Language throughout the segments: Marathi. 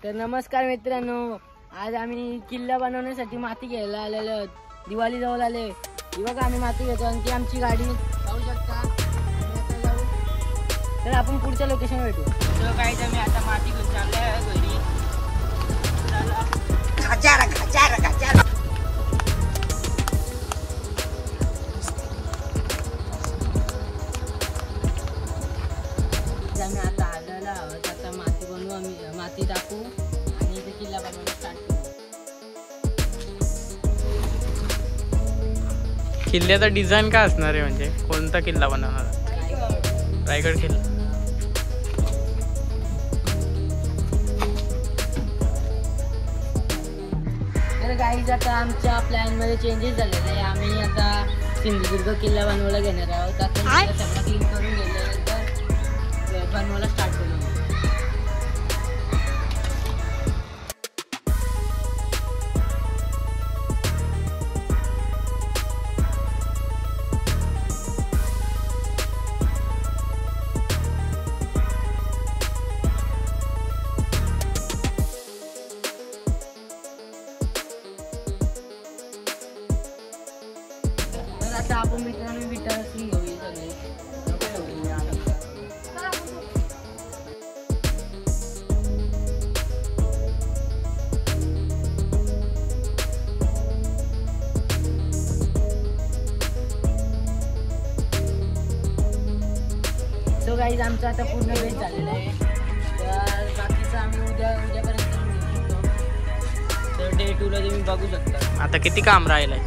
तर नमस्कार मित्रांनो, आज आम्ही किल्ला बनवण्यासाठी माती घ्यायला आलेलो आहोत. दिवाळी जवळ आले. ही बघा आम्ही माती घेतो आणि ती आमची गाडी पाहू शकता. आता जाऊ. तर आपण पुढच्या लोकेशन भेटू. तर काही तर मी आता माती घेऊन चाललोय घरी. खचारा खचारा खचारा. आम्ही आता आलेलो आहोत. आता माती बनवू, आम्ही माती टाकू आणि इथे किल्ला बनवायला स्टार्ट करू. किल्ल्याचा डिझाईन काय असणार आहे, म्हणजे कोणता किल्ला बनवणार? रायगड किल्ला. तर गाईज आता आमच्या प्लॅन मध्ये चेंजेस झालेले आहे. आम्ही आता सिंधुदुर्ग किल्ला बनवायला घेणार आहोत. आता सगळं क्लीन करून गेल्यानंतर बनवायला स्टार्ट करू. आता आपण मित्रांनो विटा घेऊ सगळे. सो गाईज आमचं आता पूर्ण बेस झालेला आहे. तर बाकीचं आम्ही उद्यापर्यंत घेऊ शकतो. तर डे 2 ला तुम्ही बघू शकता. आता किती काम राहिलंय?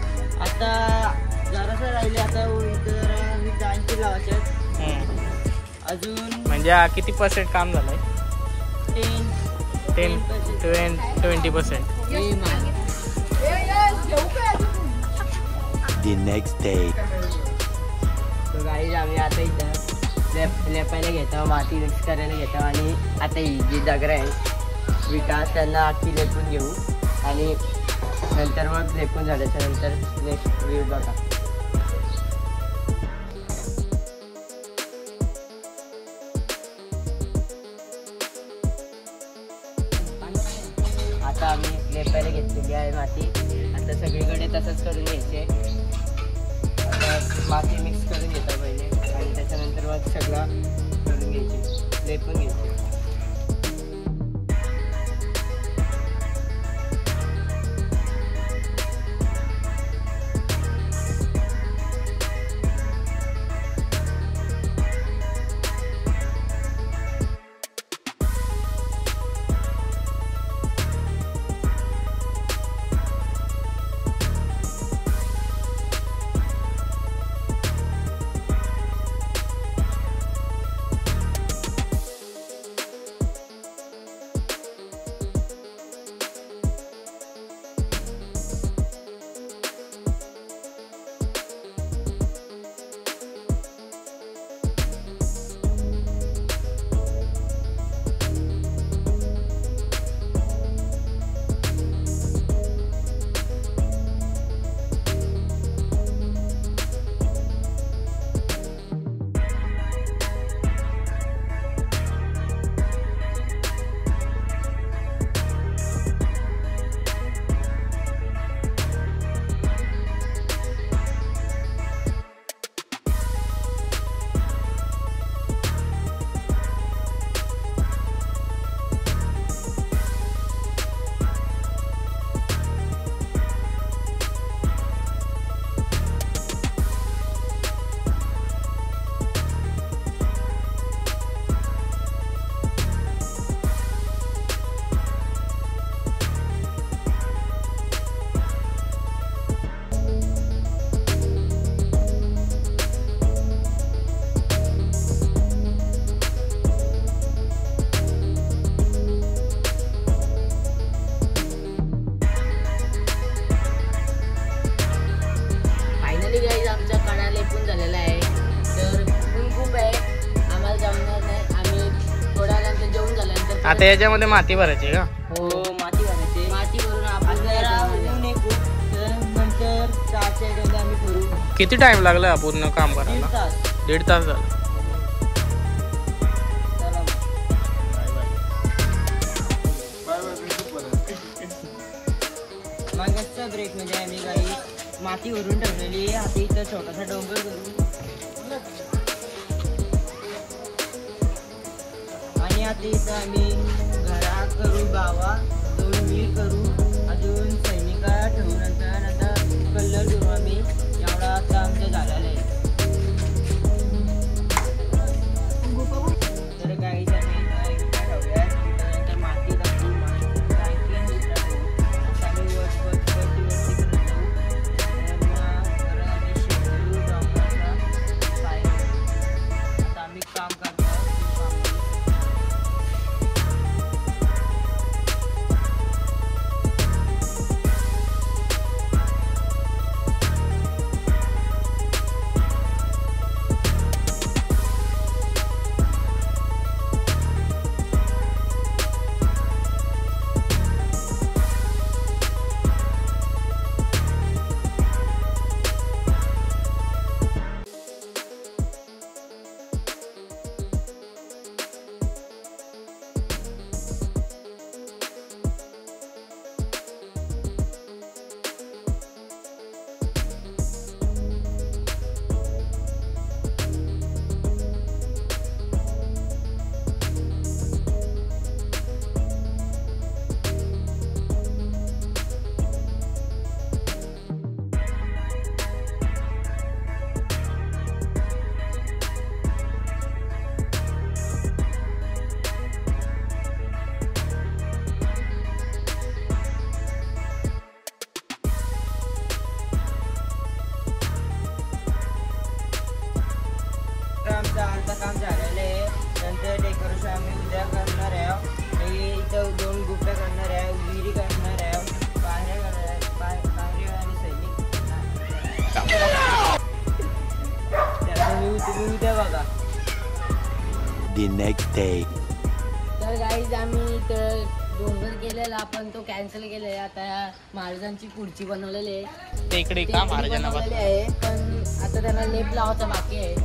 आता जरासं राहिले. आता इथं जायची लावायचे अजून. म्हणजे किती % काम झालंय? 10-20%. The next day. तो गाईज आम्ही आता इथं लेपायला घेतो, माती मिक्स करायला घेतो आणि आता ही जी दगड आहे विटा त्यांना अख्खी लेपून घेऊ आणि नंतर मग लेपून झाल्याच्या नंतर नेक्स्ट व्ह्यू बघा. आता आम्ही लेपायला घेतलेली आहे माती. आता सगळीकडे तसंच करून घ्यायचे. आता माती मिक्स करून घेतो पहिले आणि त्याच्यानंतर मग सगळं करून घ्यायचे, लेपून घ्यायचे. आमचा कडा लेपून झालेला आहे. तर ऊन खूप आहे, आम्हाला जमणार नाही. आम्ही थोड्या वेळानंतर जेवण झाल्यानंतर आता याच्यामध्ये माती भरायची का? हो, माती भरायची. माती भरून आपण जरा ऊन एकू. तर नंतर 4च्या वेळेला आम्ही करू. किती टाइम लागला पूर्ण काम करायला? 1.5 तास झाला. चला बाय बाय. ब्रेक मध्ये आम्ही काही माती भरून ठेवलेली. आता इथं छोटासा डोंगर करू आणि आता इथं आम्ही घरा करू, गावा 2 विहीर करू, अजून सैनिका ठेवू. नंतर आता कलर करू आम्ही. एवढा आता आमचं झालेलं आहे. तर काही ठेवूया माती टाकू, आम्ही काम करतो. आमचं अर्धा काम झालेलं आहे. नंतर डेकोरेशन आम्ही उद्या करणार आहे. इथं 2 गुप्या करणार आहे, विहिरी करणार आहे, बाहेर आणि सैनिक तुम्ही उद्या बघा. The next day. तर गाईज आम्ही इथं डोंगर केलेला पण तो कॅन्सल केलेला आहे. आता महाराजांची पुढची बनवलेली आहे. ते इकडे का महाराजांना बनवलेली आहे पण आता त्यांना लेप लावायचा बाकी आहे.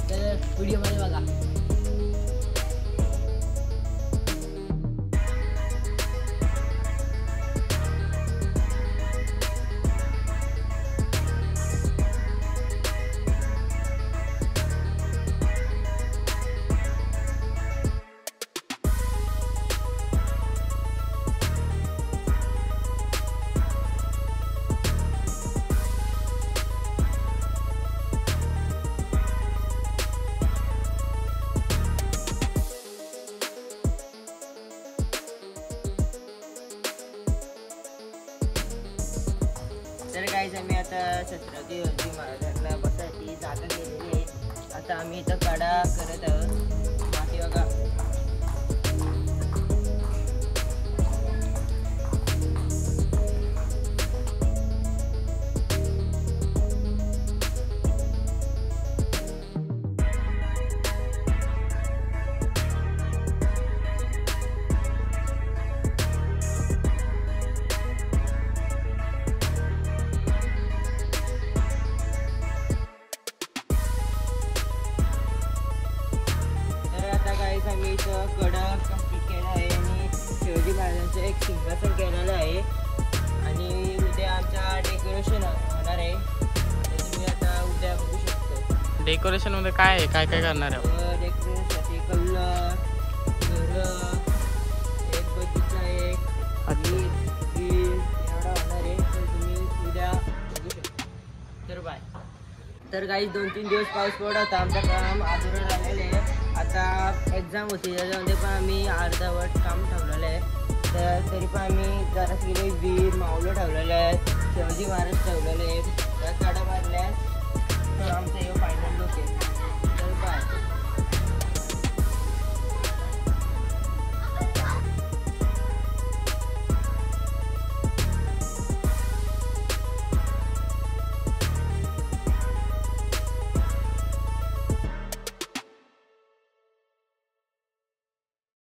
तर व्हिडिओमध्ये बघा. तर गाईज आम्ही आता छत्रपती शिवाजी महाराजांना बसायची जागा केलेली आहे. आता आम्ही इथं कडा करत आहोत. माती बघा. आम्ही इथं कडा कंप्लीट केला आहे आणि शिवाजी महाराजांचं एक सिंहासन केलेलं आहे. आणि उद्या आमचा डेकोरेशन होणार आहे. ते तुम्ही आता उद्या बघू शकतो. डेकोरेशन मध्ये काय आहे, काय काय करणार आहे? डेकोरेशनसाठी कलर, घरं, एक बगीचा, एक एवढा होणार आहे. तर तुम्ही उद्या बघू शकता. तर बाय. तर काही 2-3 दिवस पाऊस पडत होता. आमचं काम अधुरं राहिलेलं आहे. आता एक्झाम होती त्याच्यामध्ये पण आम्ही अर्धवट काम ठेवलेलं आहे. तर तरी पण आम्ही जरास गेले वीर मावलं ठेवलेलं आहे, शिवाजी महाराज ठेवलेले आहेत. त्या